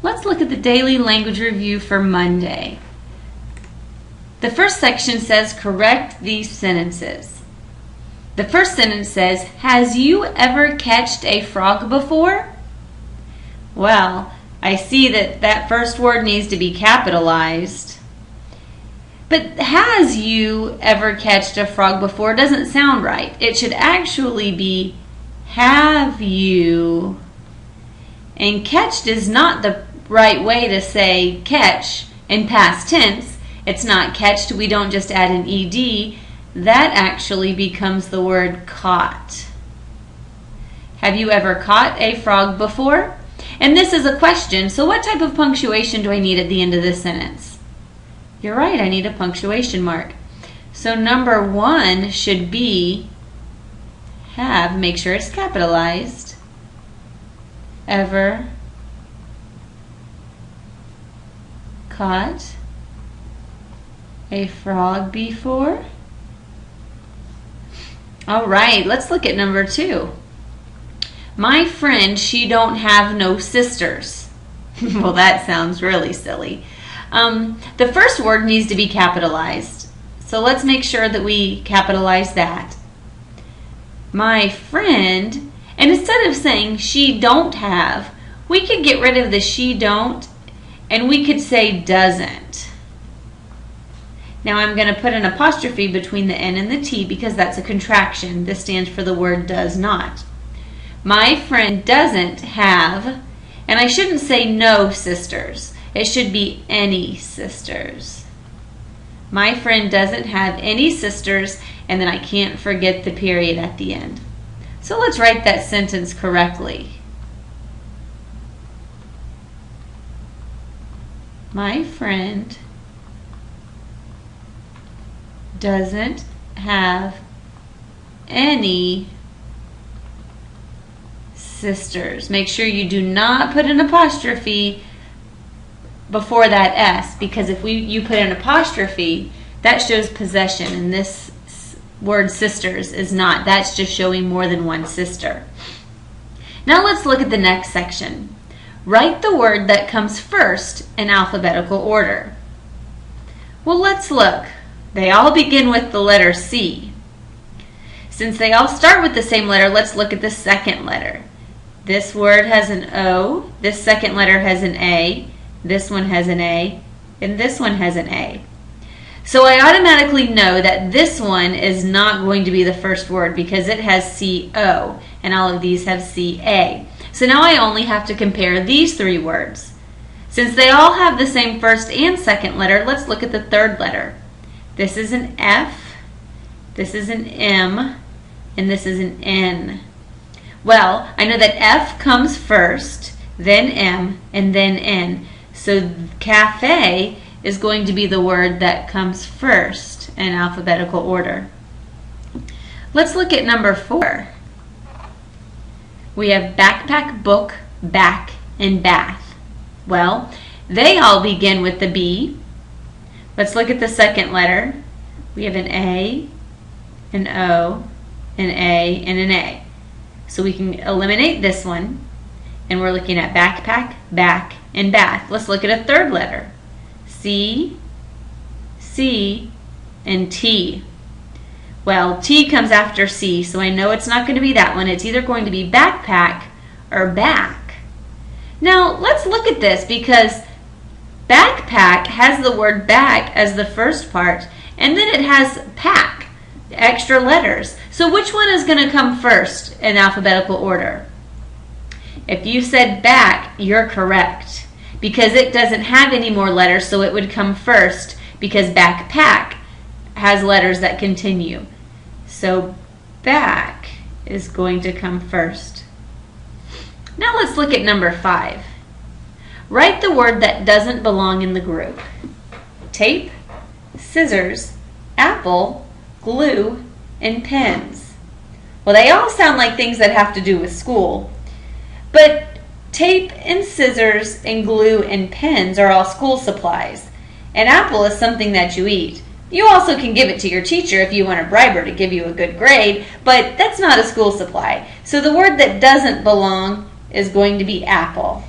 Let's look at the daily language review for Monday. The first section says correct these sentences. The first sentence says, has you ever catched a frog before? Well, I see that first word needs to be capitalized. But has you ever catched a frog before doesn't sound right. It should actually be have you. And catched is not the right way to say catch in past tense. It's not catched. We don't just add an ed. That actually becomes the word caught. Have you ever caught a frog before? And this is a question, so what type of punctuation do I need at the end of this sentence? You're right, I need a punctuation mark. So number 1 should be have, make sure it's capitalized, ever caught a frog before? All right, let's look at number 2. My friend, she don't have no sisters. Well, that sounds really silly. The first word needs to be capitalized. So let's make sure that we capitalize that. My friend, and instead of saying she don't have, we could get rid of the she don't and we could say doesn't. Now I'm going to put an apostrophe between the N and the T because that's a contraction. This stands for the word does not. My friend doesn't have, and I shouldn't say no sisters. It should be any sisters. My friend doesn't have any sisters, and then I can't forget the period at the end. So let's write that sentence correctly. My friend doesn't have any sisters. Make sure you do not put an apostrophe before that S, because if you put an apostrophe, that shows possession, and this word sisters is not. That's just showing more than one sister. Now let's look at the next section. Write the word that comes first in alphabetical order. Well, let's look. They all begin with the letter C. Since they all start with the same letter, let's look at the second letter. This word has an O, this second letter has an A, this one has an A, and this one has an A. So I automatically know that this one is not going to be the first word because it has C-O, and all of these have C-A. So now I only have to compare these 3 words. Since they all have the same first and second letter, let's look at the third letter. This is an F, this is an M, and this is an N. Well, I know that F comes first, then M, and then N. So cafe is going to be the word that comes first in alphabetical order. Let's look at number 4. We have backpack, book, back, and bath. Well, they all begin with the B. Let's look at the second letter. We have an A, an O, an A, and an A. So we can eliminate this one, and we're looking at backpack, back, and bath. Let's look at a third letter. C, C, and T. Well, T comes after C, so I know it's not going to be that one. It's either going to be backpack or back. Now, let's look at this because backpack has the word back as the first part, and then it has pack, extra letters. So which one is going to come first in alphabetical order? If you said back, you're correct because it doesn't have any more letters, so it would come first because backpack has letters that continue. So back is going to come first. Now let's look at number 5. Write the word that doesn't belong in the group. Tape, scissors, apple, glue, and pens. Well, they all sound like things that have to do with school, but tape and scissors and glue and pens are all school supplies. An apple is something that you eat. You also can give it to your teacher if you want to bribe her to give you a good grade, but that's not a school supply. So the word that doesn't belong is going to be apple.